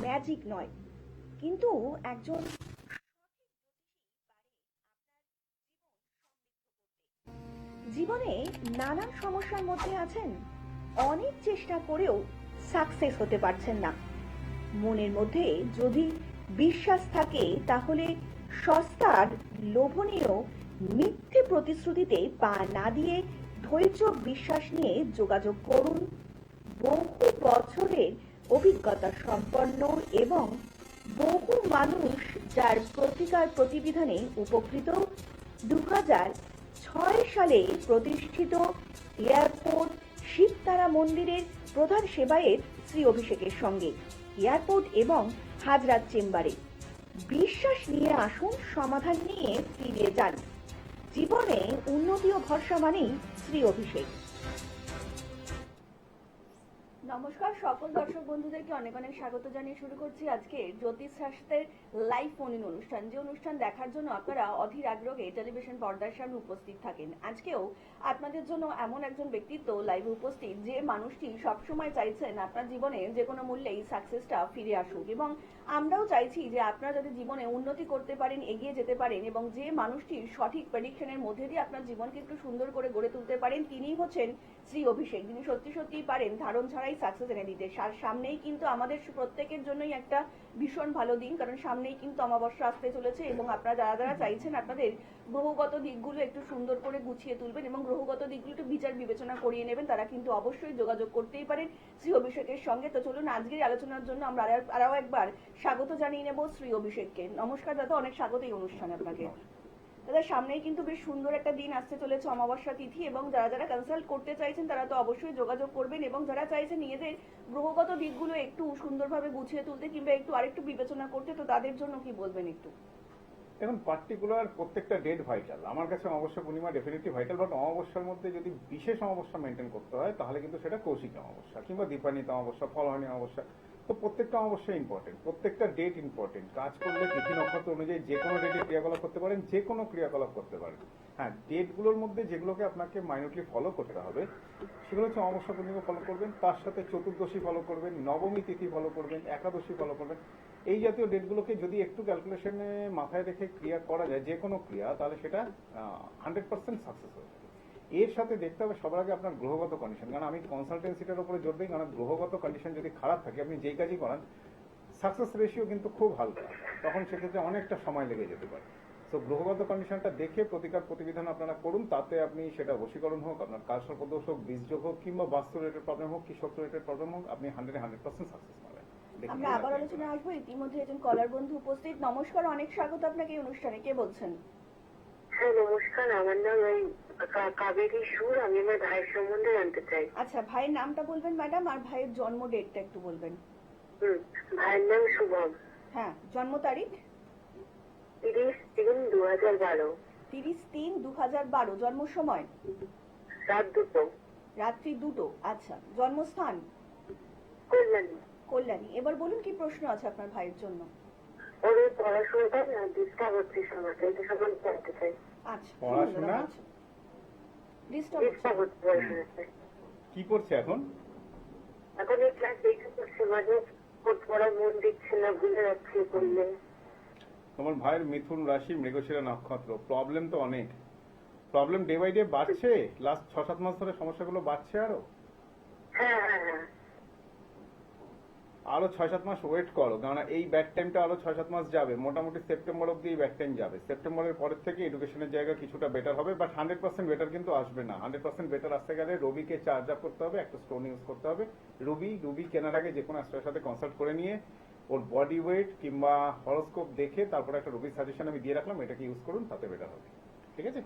Magic নয়, কিন্তু একজন জীবনে নানান সমস্যার মধ্যে আছেন, অনেক চেষ্টা করেও সাকসেস হতে পারছেন না। মনের মধ্যে যদি বিশ্বাস থাকে তাহলে সস্তার লোভনীয় মিথ্যে প্রতিশ্রুতিতে পা না দিয়ে ধৈর্য বিশ্বাস নিয়ে যোগাযোগ করুন। বহু বছরের অভিজ্ঞতা সম্পন্ন এবং বহু মানুষ যার প্রতিকার প্রতিবিধানে উপকৃত 2006 সালে প্রতিষ্ঠিত এয়ারপোর্ট শিবতারা মন্দিরের প্রধান সেবায়েত শ্রী অভিষেকের সঙ্গে এয়ারপোর্ট এবং হাজরাত চেম্বারে বিশ্বাস নিয়ে আসুন, সমাধান নিয়ে ফিরে যান। জীবনে উন্নতি ও ভরসা মানেই শ্রী অভিষেক। নমস্কার সকল দর্শক বন্ধুদেরকে অনেক অনেক স্বাগত জানিয়ে শুরু করছি আজকে জ্যোতিষ শাস্ত্রের লাইভ ফোন ইন অনুষ্ঠান। যে অনুষ্ঠান দেখার জন্য আপনারা অধীর আগ্রহে টেলিভিশন পর্দার সামনে উপস্থিত থাকেন। আজকেও আপনাদের জন্য এমন একজন ব্যক্তিত্ব লাইভে উপস্থিত যে মানুষটি সবসময় চাইছেন আপনার জীবনে যে কোনো মূল্যেই সাকসেসটা ফিরে আসুক, এবং আমরাও চাইছি যে আপনারা যাতে জীবনে উন্নতি করতে পারেন, এগিয়ে যেতে পারেন, এবং যে মানুষটি সঠিক প্রেডিকশনের মধ্যে দিয়ে আপনার জীবনকে একটু সুন্দর করে গড়ে তুলতে পারেন তিনিই হচ্ছেন শ্রী অভিষেক, যিনি সত্যি সত্যিই পারেন ধারণ ছাড়াই সাকসেস এনে দিতে। সামনেই কিন্তু আমাদের প্রত্যেকের জন্যই একটা ভীষণ ভালো দিন, কারণ সামনেই কিন্তু অমাবস্যা আসতে চলেছে এবং আপনারা যারা যারা চাইছেন আপনাদের গ্রহগত দিকগুলো একটু সুন্দর করে গুছিয়ে তুলবেন এবং গ্রহগত দিকগুলো একটু বিচার বিবেচনা করিয়ে নেবেন, তারা কিন্তু অবশ্যই যোগাযোগ করতেই পারেন শ্রী অভিষেকের সঙ্গে। তো চলুন আজকের আলোচনার জন্য আমরা আরও একবার স্বাগত জানিয়ে নেব শ্রী অভিষেককে। নমস্কার দাদা, অনেক স্বাগত এই অনুষ্ঠানে আপনাকে। দাদা, সামনেই কিন্তু বেশ সুন্দর একটা দিন আসতে চলেছে, অমাবস্যা তিথি, এবং যারা যারা কনসাল্ট করতে চাইছেন তারা তো অবশ্যই যোগাযোগ করবেন, এবং যারা চাইছেন নিজেদের গ্রহগত দিকগুলো একটু সুন্দরভাবে গুছিয়ে তুলতে কিংবা একটু আরেকটু বিবেচনা করতে, তো তাদের জন্য কি বলবেন একটু? এখন পার্টিকুলার প্রত্যেকটা ডেট ভাইটাল, আমার কাছে অমাবস্যা পূর্ণিমা ডেফিনেটলি ভাইটাল, বাট অমাবস্যার মধ্যে যদি বিশেষ অমাবস্যা মেনটেন করতে হয় তাহলে কিন্তু সেটা কৌশিক অমাবস্যা কিংবা দীপান্বিতা অমাবস্যা, ফলহানি অমাবস্যা। তো প্রত্যেকটা অমাবস্যা ইম্পর্টেন্ট, প্রত্যেকটা ডেট ইম্পর্টেন্ট। কাজ করলে তিথি নক্ষত্র অনুযায়ী যে কোনো ডেটে ক্রিয়াকলাপ করতে পারেন, যে কোনো ক্রিয়াকলাপ করতে পারেন। হ্যাঁ, ডেটগুলোর মধ্যে যেগুলোকে আপনাকে মাইনরলি ফলো করতে হবে সেগুলো হচ্ছে অমাবস্যা পূর্ণিমা ফলো করবেন, তার সাথে চতুর্দশী ফলো করবেন, নবমী তিথি ফলো করবেন, একাদশী ফলো করবেন। এই জাতীয় ডেটগুলোকে যদি একটু ক্যালকুলেশনে মাথায় রেখে ক্রিয়া করা যায়, যে কোনো ক্রিয়া, তাহলে সেটা 100% সাকসেস হয়ে যাবে। এর সাথে দেখতে হবে সবার আগে আপনার গ্রহগত কন্ডিশন, কারণ আমি কনসালটেন্সিটার উপরে জোর দিই, কারণ গ্রহগত কন্ডিশন যদি খারাপ থাকে আপনি যেই কাজই করান সাকসেস রেশিও কিন্তু খুব হালকা, তখন সেক্ষেত্রে অনেকটা সময় লেগে যেতে পারে। তো গ্রহগত কন্ডিশনটা দেখে প্রতিকার প্রতিবিধান আপনারা করুন, তাতে আপনি সেটা বশীকরণ হোক, আপনার কালসর্পদোষ হোক, বীজযোগ হোক, কিংবা বাস্তু রিলেটেড প্রবলেম হোক, কি শত্রু রিলেটেড প্রবলেম হোক, আপনি 100% সাকসেস পাবেন। আমরা আবার আলোচনা আসবো। ইতিমধ্যে একজন কলার বন্ধু উপস্থিত। নমস্কার, অনেক স্বাগত আপনাকে এই অনুষ্ঠানে। কে বলছেন? হ্যাঁ নমস্কার, আমার নাম কাবেরী সুর। আমি আমার ভাইয়ের সম্বন্ধে জানতে চাই। আচ্ছা, ভাইয়ের নামটা বলবেন ম্যাডাম, আর ভাইয়ের জন্ম ডেটটা একটু বলবেন। ভাইয়ের নাম শুভম। হ্যাঁ, জন্ম তারিখ 30/3/2012। 30/3/2012। জন্ম সময় রাত 2টো, রাত্রি 2টো। আচ্ছা, জন্মস্থান কল্যাণী। কল্যাণী। এবার বলুন কি প্রশ্ন আছে আপনার ভাইয়ের জন্য? ওর পড়াশোনাটা ডিস্টার্ব হচ্ছে সমাজে, এটা সম্বন্ধে জানতে চাই। আচ্ছা, পড়াশোনা ডিস্টার্ব হচ্ছে পড়াশোনাতে। কি করছে এখন? এখন এই ক্লাস 8 করছে, মাঝে পড়া মন দিচ্ছে না, ভুলে যাচ্ছে করলে। তোমার ভাইয়ের মিথুন রাশি, মৃগশিরা নক্ষত্র। প্রবলেম তো অনেক, প্রবলেম ডে বাই ডে বাড়ছে, লাস্ট 6-7 মাস ধরে সমস্যাগুলো বাড়ছে আরো। হ্যাঁ হ্যাঁ হ্যাঁ, আরো 6-7 মাস ওয়েট করো, কারণ এই ব্যাক টাইমটা আরো 6-7 মাস যাবে, মোটামুটি সেপ্টেম্বর অব্দি এই ব্যাক টাইম যাবে। সেপ্টেম্বরের পরের থেকে এডুকেশনের জায়গা কিছুটা বেটার হবে, বাট 100% বেটার কিন্তু আসবে না। 100% বেটার আসতে গেলে রবিকে চার্জ আপ করতে হবে, একটা স্টোন ইউজ করতে হবে। রুবি কেনার আগে যে কোনো অ্যাস্ট্রোর সাথে কনসাল্ট করে নিয়ে ওর বডি ওয়েট কিংবা হরোস্কোপ দেখে তারপরে একটা রুবির সাজেশন আমি দিয়ে রাখলাম, এটাকে ইউজ করুন, তাতে বেটার হবে। ঠিক আছে?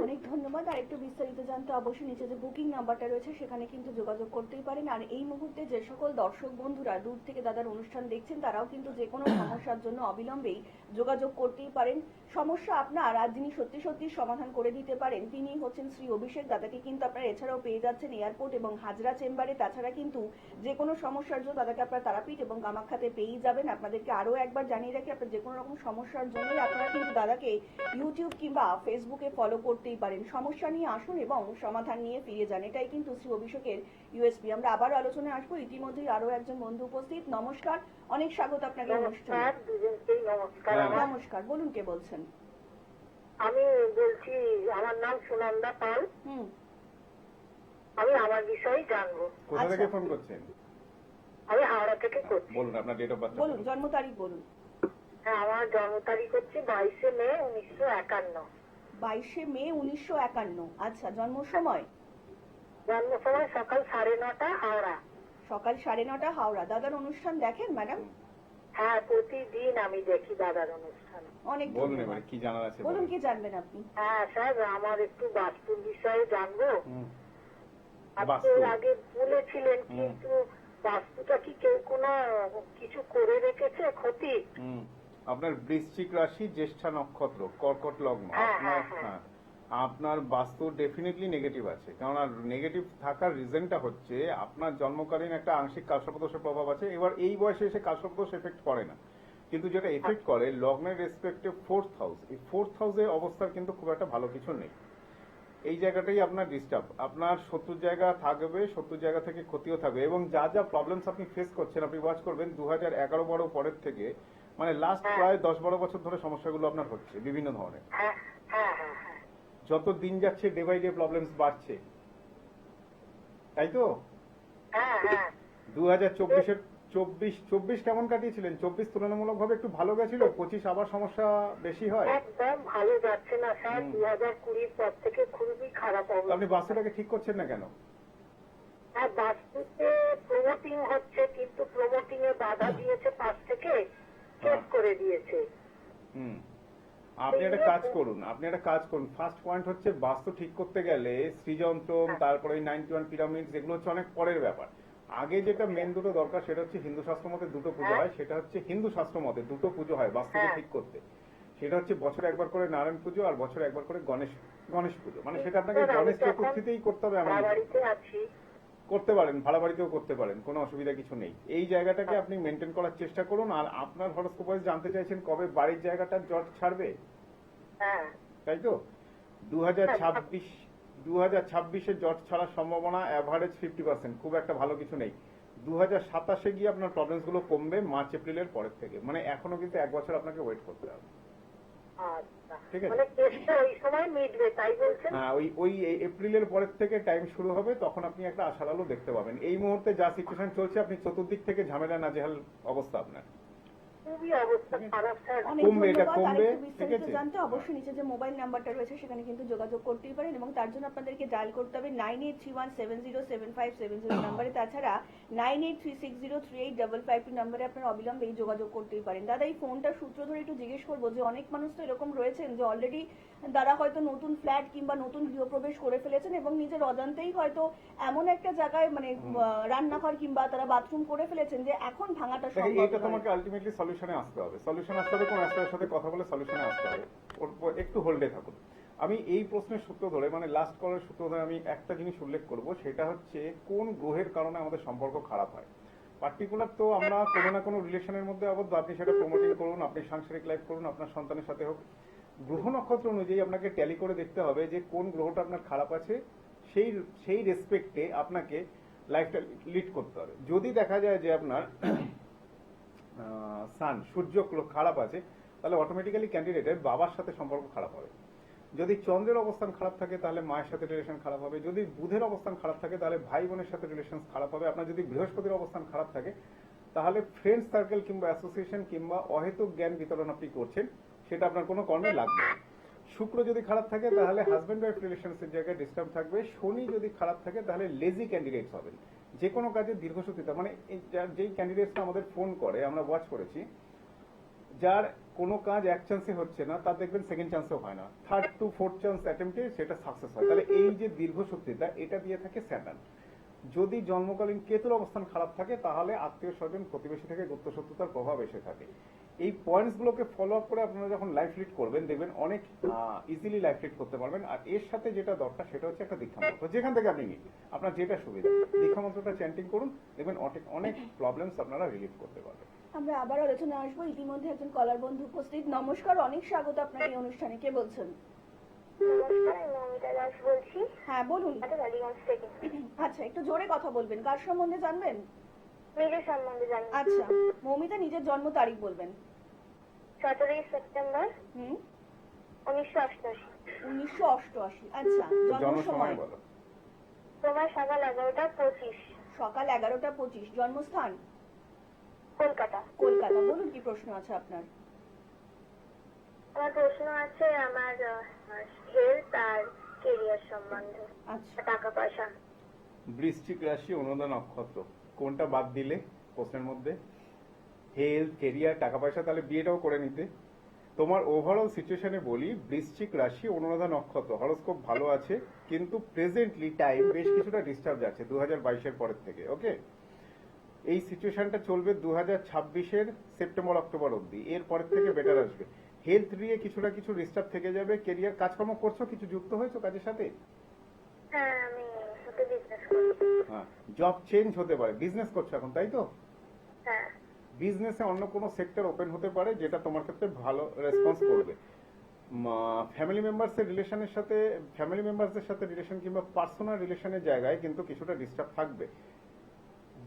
অনেক ধন্যবাদ। আর একটু বিস্তারিত জানতে অবশ্যই নিচে যে বুকিং নাম্বারটা রয়েছে সেখানে কিন্তু যোগাযোগ করতেই পারেন। আর এই মুহূর্তে যে সকল দর্শক বন্ধুরা দূর থেকে দাদার অনুষ্ঠান দেখছেন তারাও কিন্তু যে কোনো সমস্যার জন্য অবিলম্বেই যোগাযোগ করতেই পারেন। সমস্যা আপনার আর যিনি সত্যি সত্যি সমাধান করে দিতে পারেন তিনি হচ্ছেন শ্রী অভিষেক। দাদাকে কিন্তু আপনারা এছাড়াও পেয়ে যাচ্ছেন এয়ারপোর্ট এবং হাজরা চেম্বারে। তাছাড়া কিন্তু যে কোনো সমস্যার জন্য দাদাকে আপনারা তারাপীঠ এবং কামাখ্যাতে পেয়েই যাবেন। আপনাদেরকে আরও একবার জানিয়ে রাখি, আপনার যে কোনো রকম সমস্যার জন্যই আপনারা কিন্তু দাদাকে ইউটিউব কিংবা ফেসবুকে ফলো করতে করতেই পারেন। সমস্যা নিয়ে আসুন এবং সমাধান নিয়ে ফিরে যান, এটাই কিন্তু শ্রী অভিষেকের ইউএসপি। আমরা আবার আলোচনায় আসবো, ইতিমধ্যেই আরো একজন বন্ধু উপস্থিত। নমস্কার, অনেক স্বাগত আপনাকে অনুষ্ঠানে। নমস্কার, দুজনকেই নমস্কার। হ্যাঁ, আমার নমস্কার, বলুন কে বলছেন? আমি বলছি, আমার নাম সুনন্দা পাল। হুম, আমি আমার বিষয়ে জানবো। কোথা আচ্ছা। থেকে ফোন করছেন? আমি হাওড়া থেকে করছি। বলুন আপনার ডেট অফ বার্থ। বলুন, জন্ম তারিখ বলুন। হ্যাঁ, আমার জন্ম তারিখ হচ্ছে 22শে মে 1951। 22শে মে 1951। আচ্ছা, জন্ম সময়? জন্ম সময় সকাল 9:30 হাওড়া। সকাল 9:30 হাওড়া। দাদার অনুষ্ঠান দেখেন ম্যাডাম? হ্যাঁ, প্রতিদিন আমি দেখি দাদার অনুষ্ঠান। অনেক বলুন ধন্যবাদ। এবারে কি জানার আছে বলুন, বলুন। কি জানবেন আপনি? হ্যাঁ স্যার, আমার একটু বাস্তুর বিষয়ে জানবো। হুম। আপনি বাস্তু। এর আগে বলেছিলেন, হুম। কিন্তু বাস্তুটা কি কেউ কোনো কিছু করে রেখেছে ক্ষতি? হুম। আপনার বৃশ্চিক রাশি, জ্যেষ্ঠা নক্ষত্র, কর্কট লগ্ন। হ্যাঁ, আপনার হ্যাঁ, হ্যাঁ। আপনার বাস্তু ডেফিনেটলি নেগেটিভ আছে, কারণ নেগেটিভ থাকার রিজনটা হচ্ছে আপনার জন্মকালীন একটা আংশিক কালসর্পদোষের প্রভাব আছে। এবার এই বয়সে এসে কালসর্পদোষ এফেক্ট করে না, কিন্তু যেটা এফেক্ট করে লগ্নের রেসপেক্টে 4th হাউস। এই 4th হাউসে অবস্থার কিন্তু খুব একটা ভালো কিছু নেই। এই জায়গাটাই আপনার ডিস্টার্ব। আপনার শত্রুর জায়গা থাকবে, শত্রুর জায়গা থেকে ক্ষতিও থাকবে, এবং যা যা প্রবলেমস আপনি ফেস করছেন, আপনি ওয়াচ করবেন 2011-12 পরের থেকে, মানে লাস্ট প্রায় 10-12 বছর ধরে সমস্যাগুলো আপনার হচ্ছে বিভিন্ন ধরনের। হ্যাঁ, হ্যাঁ, হ্যাঁ, হ্যাঁ। যত দিন যাচ্ছে ডে বাই ডে প্রবলেমস বাড়ছে, তাই তো? হ্যাঁ, হ্যাঁ। 2024-এর 24 কেমন কাটিয়েছিলেন? 24 তুলনামূলকভাবে একটু ভালো গেছিল, 25 আবার সমস্যা বেশি হয়। একদম ভালো যাচ্ছে না স্যার। 2020 পর থেকে খুবই খারাপ তো আপনি অবস্থা। বাস্তুটাকে ঠিক করছেন না কেন? হ্যাঁ, বাস্তুতে প্রমোটিং হচ্ছে, কিন্তু প্রমোটিং এ বাধা দিয়েছে পাশ থেকে, চেক করে দিয়েছে। হুম। আপনি একটা কাজ করুন, ফার্স্ট পয়েন্ট হচ্ছে বাস্তু ঠিক করতে গেলে শ্রীযন্ত্রম, তারপরে 91 পিরামিড, যেগুলো হচ্ছে অনেক পরের ব্যাপার। আগে যেটা মেন দুটো দরকার, সেটা হচ্ছে হিন্দু শাস্ত্র মতে দুটো পুজো হয়, সেটা হচ্ছে হিন্দু শাস্ত্র মতে দুটো পুজো হয় বাস্তুকে ঠিক করতে। সেটা হচ্ছে বছরে একবার করে নারায়ণ পুজো আর বছরে একবার করে গণেশ পুজো। মানে সেটা আপনাকে গণেশ চতুর্থীতেই করতে হবে এমন ভাড়া কিছু না। বাড়িতে আছি। করতে পারেন, ভাড়া বাড়িতেও করতে পারেন, কোনো অসুবিধা কিছু নেই। এই জায়গাটাকে আপনি মেনটেন করার চেষ্টা করুন। আর আপনার হরোস্কোপ ওয়াইজ জানতে চাইছেন কবে বাড়ির জায়গাটা জট ছাড়বে, হ্যাঁ, তাই তো? 2026-এ জট ছাড়ার সম্ভাবনা অ্যাভারেজ 50%, খুব একটা ভালো কিছু নেই। 2027-এ গিয়ে আপনার প্রবলেমস গুলো কমবে মার্চ এপ্রিলের পরের থেকে। মানে এখনো কিন্তু 1 বছর আপনাকে ওয়েট করতে হবে। আচ্ছা। ঠিক আছে। মানে কেসটা ওই সময় মিটবে তাই বলছেন? হ্যাঁ, ওই এপ্রিলের পরের থেকে টাইম শুরু হবে, তখন আপনি একটা আশার আলো দেখতে পাবেন। এই মুহূর্তে যা সিচুয়েশন চলছে, আপনি চতুর্দিক থেকে ঝামেলা নাজেহাল অবস্থা আপনার। খুবই অবস্থা খারাপ স্যার। অনেক কমবে, এটা ধন্যবাদ। কমবে, আরেকটু বিস্তারিত ঠিক আছে? জানতে অবশ্যই নিচে যে মোবাইল নাম্বারটা রয়েছে সেখানে কিন্তু যোগাযোগ করতেই পারেন, এবং তার জন্য আপনাদেরকে ডায়াল করতে হবে 9831707570 নাম্বারে। তাছাড়া 9836038552 নাম্বারে আপনারা অবিলম্বে এই যোগাযোগ করতেই পারেন। দাদা, এই ফোনটা সূত্র ধরে একটু জিজ্ঞেস করবো যে অনেক মানুষ তো এরকম রয়েছেন যে অলরেডি তারা হয়তো নতুন ফ্ল্যাট কিংবা নতুন গৃহপ্রবেশ করে ফেলেছেন এবং নিজের অজান্তেই হয়তো এমন একটা জায়গায় মানে রান্নাঘর কিংবা তারা বাথরুম করে ফেলেছেন যে এখন ভাঙাটা দেখেন, সম্ভব এটা নয়। তোমাকে আলটিমেটলি সলিউশনে আসতে হবে। কোন অ্যাস্ট্রোলজারের সাথে কথা বলে সলিউশনে আসতে হবে। একটু হোল্ডে থাকুন। আমি এই প্রশ্নের সূত্র ধরে, মানে লাস্ট কলের সূত্র ধরে আমি একটা জিনিস উল্লেখ করব, সেটা হচ্ছে কোন গ্রহের কারণে আমাদের সম্পর্ক খারাপ হয়। পার্টিকুলার তো আমরা কোনো না কোনো রিলেশনের মধ্যে আবদ্ধ, আপনি সেটা প্রমোটিং করুন, আপনি সাংসারিক লাইফ করুন, আপনার সন্তানের সাথে হোক, গ্রহ নক্ষত্র অনুযায়ী আপনাকে ট্যালি করে দেখতে হবে যে কোন গ্রহটা আপনার খারাপ আছে, সেই রেসপেক্টে আপনাকে লাইফটা লিড করতে হবে। যদি দেখা যায় যে আপনার সান, সূর্য খারাপ আছে, তাহলে অটোমেটিক্যালি ক্যান্ডিডেটের বাবার সাথে সম্পর্ক খারাপ হবে। যদি চন্দ্রের অবস্থান খারাপ থাকে তাহলে মায়ের সাথে রিলেশন খারাপ হবে। যদি বুধের অবস্থান খারাপ থাকে তাহলে ভাই বোনের সাথে রিলেশন খারাপ হবে। আপনার যদি বৃহস্পতির অবস্থান খারাপ থাকে তাহলে ফ্রেন্ড সার্কেল কিংবা অ্যাসোসিয়েশন কিংবা অহেতুক জ্ঞান বিতরণ আপনি করছেন, সেটা আপনার কোনো কর্মে লাগবে না। শুক্র যদি খারাপ থাকে তাহলে হাজব্যান্ড ওয়াইফ রিলেশনসের জায়গায় ডিস্টার্ব থাকবে। শনি যদি খারাপ থাকে তাহলে লেজি ক্যান্ডিডেটস হবেন, যে কোনো কাজে দীর্ঘসূত্রিতা। মানে যেই ক্যান্ডিডেটসটা আমাদের ফোন করে, আমরা ওয়াচ করেছি, যার কোনো কাজ এক চান্সে হচ্ছে না, তার দেখবেন সেকেন্ড চান্সেও হয় না, থার্ড টু ফোর্থ চান্স অ্যাটেম্পটে সেটা সাকসেস হয়। তাহলে এই যে দীর্ঘসূত্রিতা, এটা দিয়ে থাকে স্যাটার্ন। যদি জন্মকালীন কেতুর অবস্থান খারাপ থাকে তাহলে আত্মীয় স্বজন প্রতিবেশী থেকে গুপ্ত শত্রুতার প্রভাব এসে থাকে। এই পয়েন্টস গুলোকে ফলো আপ করে আপনারা যখন লাইফ লিড করবেন, দেখবেন অনেক ইজিলি লাইফ লিড করতে পারবেন। আর এর সাথে যেটা দরকার সেটা হচ্ছে একটা দীক্ষা মন্ত্র, যেখান থেকে আপনি নিন, আপনার যেটা সুবিধা দীক্ষা মন্ত্রটা চ্যান্টিং করুন, দেখবেন অনেক প্রবলেমস আপনারা রিলিভ করতে পারবেন। আমরা আবার আলোচনা আসবো। ইতিমধ্যে একজন কলার বন্ধু উপস্থিত। নমস্কার, অনেক স্বাগত আপনার এই অনুষ্ঠানে। কে বলছেন? নমস্কার, আমি মমিতা দাস বলছি, হ্যাঁ বলুন। টালিগঞ্জ থেকে। আচ্ছা, একটু জোরে কথা বলবেন। কার সম্বন্ধে জানবেন? নিজের সম্বন্ধে জানি। আচ্ছা, মৌমিতা নিজের জন্ম তারিখ বলবেন। 17 সেপ্টেম্বর হুম, 1988। 1988। আচ্ছা, জন্ম জন্ম সময়? সময় বলো। তোমার সকাল 11টা 25। সকাল 11টা 25। জন্মস্থান? কলকাতা। কলকাতা। বলুন, কি প্রশ্ন আছে আপনার? আমার প্রশ্ন আছে আমার হেলথ আর কেরিয়ার সম্বন্ধে, আচ্ছা, টাকা পয়সা। বৃশ্চিক রাশি, অনুরাধা নক্ষত্র, কোনটা বাদ দিলে প্রশ্নের মধ্যে? হেলথ, কেরিয়ার, টাকা পয়সা, তাহলে বিয়েটাও করে নিতে। তোমার ওভারঅল সিচুয়েশনে বলি, বৃশ্চিক রাশি, অনুরাধা নক্ষত্র, হরোস্কোপ ভালো আছে, কিন্তু প্রেজেন্টলি টাইম বেশ কিছুটা ডিস্টার্ব যাচ্ছে 2022-এর পরের থেকে। ওকে, এই সিচুয়েশনটা চলবে 2026-এর সেপ্টেম্বর অক্টোবর অবধি, এর পরের থেকে বেটার আসবে। হেলথ নিয়ে কিছুটা কিছু ডিস্টার্ব থেকে যাবে। কেরিয়ার, কাজকর্ম করছো, কিছু যুক্ত হয়েছো কাজের সাথে? হ্যাঁ, আমি ওকে বিজনেস করি। হ্যাঁ, জব চেঞ্জ হতে পারে। বিজনেস করছো এখন, তাই তো? হ্যাঁ। বিজনেসে অন্য কোনো সেক্টর ওপেন হতে পারে যেটা তোমার ক্ষেত্রে ভালো রেসপন্স করবে। ফ্যামিলি মেম্বারসদের সাথে রিলেশন কিংবা পার্সোনাল রিলেশনের জায়গায় কিন্তু কিছুটা ডিস্টার্ব থাকবে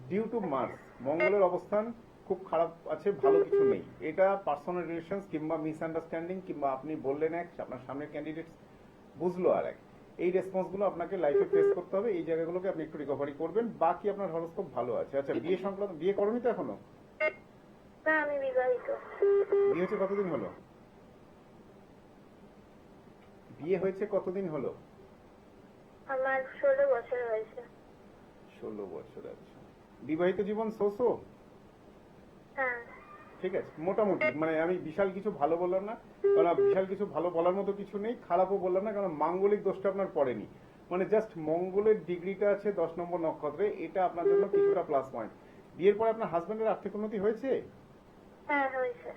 ডিউ টু মার্স। মঙ্গলের অবস্থান খুব খারাপ আছে, ভালো কিছু নেই। এটা পার্সোনাল রিলেশন কিংবা মিসআন্ডারস্ট্যান্ডিং, কিংবা আপনি বললেন এক, আপনার সামনের ক্যান্ডিডেট বুঝলো আর এক, এই রেসপন্সগুলো আপনাকে লাইফে ফেস করতে হবে। এই জায়গাগুলোকে আপনি একটু রিকভারি করবেন। বাকি আপনার হরোস্কোপ ভালো আছে। আচ্ছা, বিয়ে সংক্রান্ত, বিয়ে করনি তো এখনো? না, আমি বিবাহিত। বিয়ে হয়েছে কতদিন হলো? বিয়ে হয়েছে কতদিন হলো? আমার 16 বছর হয়েছে। 16 বছর। আচ্ছা, বিবাহিত জীবন সোসো? হ্যাঁ। ঠিক আছে, মোটামুটি। মানে আমি বিশাল কিছু ভালো বললাম না, কারণ বিশাল কিছু ভালো বলার মতো কিছু নেই, খারাপও বললাম না, কারণ মাঙ্গলিক দোষটা আপনার পড়েনি। মানে জাস্ট মঙ্গলের ডিগ্রিটা আছে 10 নম্বর নক্ষত্রে, এটা আপনার জন্য কিছুটা প্লাস পয়েন্ট। বিয়ের পরে আপনার হাজবেন্ডের আর্থিক উন্নতি হয়েছে? হ্যাঁ, হয়েছে।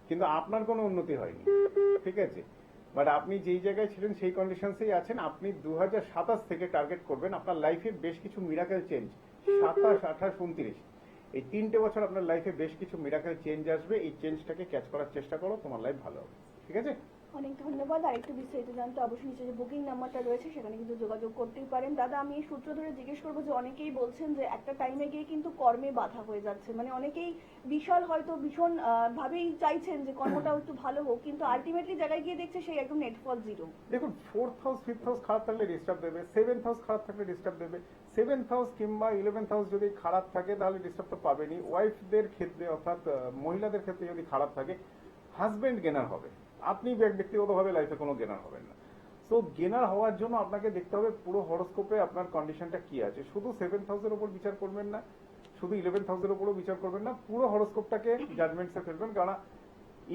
কিন্তু আপনার কোনো উন্নতি হয়নি, ঠিক আছে? বাট আপনি যেই জায়গায় ছিলেন সেই কন্ডিশনসেই আছেন। আপনি 2027 থেকে টার্গেট করবেন আপনার লাইফে বেশ কিছু মিরাকেল চেঞ্জ। 27, 28, 29 এই 3টে বছর আপনার লাইফে বেশ কিছু মিরাকেল চেঞ্জ আসবে। এই চেঞ্জটাকে ক্যাচ করার চেষ্টা করো, তোমার লাইফ ভালো হবে। ঠিক আছে? অনেক ধন্যবাদ। আর একটু বিস্তারিত জানতে অবশ্যই নিচে যে বুকিং নাম্বারটা রয়েছে সেখানে কিন্তু যোগাযোগ করতেই পারেন। দাদা, আমি এই সূত্র ধরে জিজ্ঞেস করবো যে অনেকেই বলছেন যে একটা টাইমে গিয়ে কিন্তু কর্মে বাধা হয়ে যাচ্ছে। মানে অনেকেই বিশাল হয়তো ভীষণ ভাবেই চাইছেন যে কর্মটাও একটু ভালো হোক, কিন্তু আলটিমেটলি জায়গায় গিয়ে দেখছে সেই একদম নেটফল জিরো। দেখুন, 4th হাউস 5th হাউস খারাপ থাকলে ডিস্টার্ব দেবে, 7th হাউস খারাপ থাকলে ডিস্টার্ব দেবে। 7th হাউস কিংবা 11th হাউস যদি খারাপ থাকে তাহলে ডিস্টার্ব তো পাবেনি। ওয়াইফদের ক্ষেত্রে, অর্থাৎ মহিলাদের ক্ষেত্রে যদি খারাপ থাকে, হাজবেন্ড গেনার হবে, আপনি ব্যক্তিগতভাবে লাইফে কোনো গেনার হবেন না। সো গেনার হওয়ার জন্য আপনাকে দেখতে হবে পুরো হরোস্কোপে আপনার কন্ডিশনটা কি আছে। শুধু 7th হাউসের উপর বিচার করবেন না, শুধু 11th হাউসের উপরও বিচার করবেন না, পুরো হরোস্কোপটাকে জাজমেন্টসে ফেলবেন। কারণ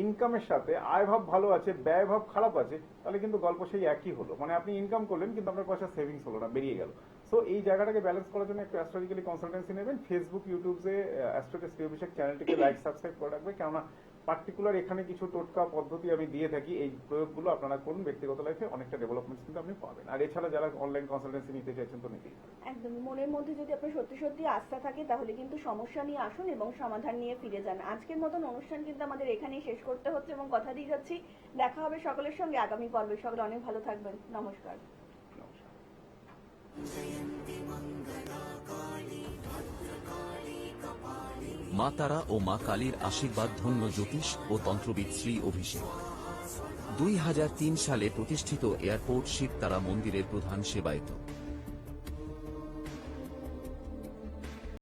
ইনকামের সাথে আয় ভাব ভালো আছে, ব্যয় ভাব খারাপ আছে, তাহলে কিন্তু গল্প সেই একই হলো। মানে আপনি ইনকাম করলেন কিন্তু আপনার পয়সা সেভিংস হলো না, বেরিয়ে গেল। সো এই জায়গাটাকে ব্যালেন্স করার জন্য একটু অ্যাস্ট্রোলজিক্যালি কনসালটেন্সি নেবেন। ফেসবুক, ইউটিউবে অ্যাস্ট্রোলজি অভিষেক চ্যানেলটিকে লাইক, সাবস্ক্রাইব করে রাখবে, কেননা পার্টিকুলার এখানে কিছু টোটকা পদ্ধতি আমি দিয়ে থাকি। এই প্রয়োগগুলো আপনারা করুন, ব্যক্তিগত লাইফে অনেকটা ডেভেলপমেন্ট কিন্তু আপনি পাবেন। আর এছাড়া যারা অনলাইন কনসালটেন্সি নিতে চাইছেন তো নিতেই পারেন। একদম। মনের মধ্যে যদি আপনার সত্যি সত্যি আস্থা থাকে তাহলে কিন্তু সমস্যা নিয়ে আসুন এবং সমাধান নিয়ে ফিরে যান। আজকের মতন অনুষ্ঠান কিন্তু আমাদের এখানেই শেষ করতে হচ্ছে এবং কথা দিয়ে যাচ্ছি দেখা হবে সকলের সঙ্গে আগামী পর্বে। সকলে অনেক ভালো থাকবেন। নমস্কার। মা তারা ও মা কালীর আশীর্বাদ ধন্য জ্যোতিষ ও তন্ত্রবিদ শ্রী অভিষেক 2003 সালে প্রতিষ্ঠিত এয়ারপোর্ট শিব তারা মন্দিরের প্রধান সেবায়িত।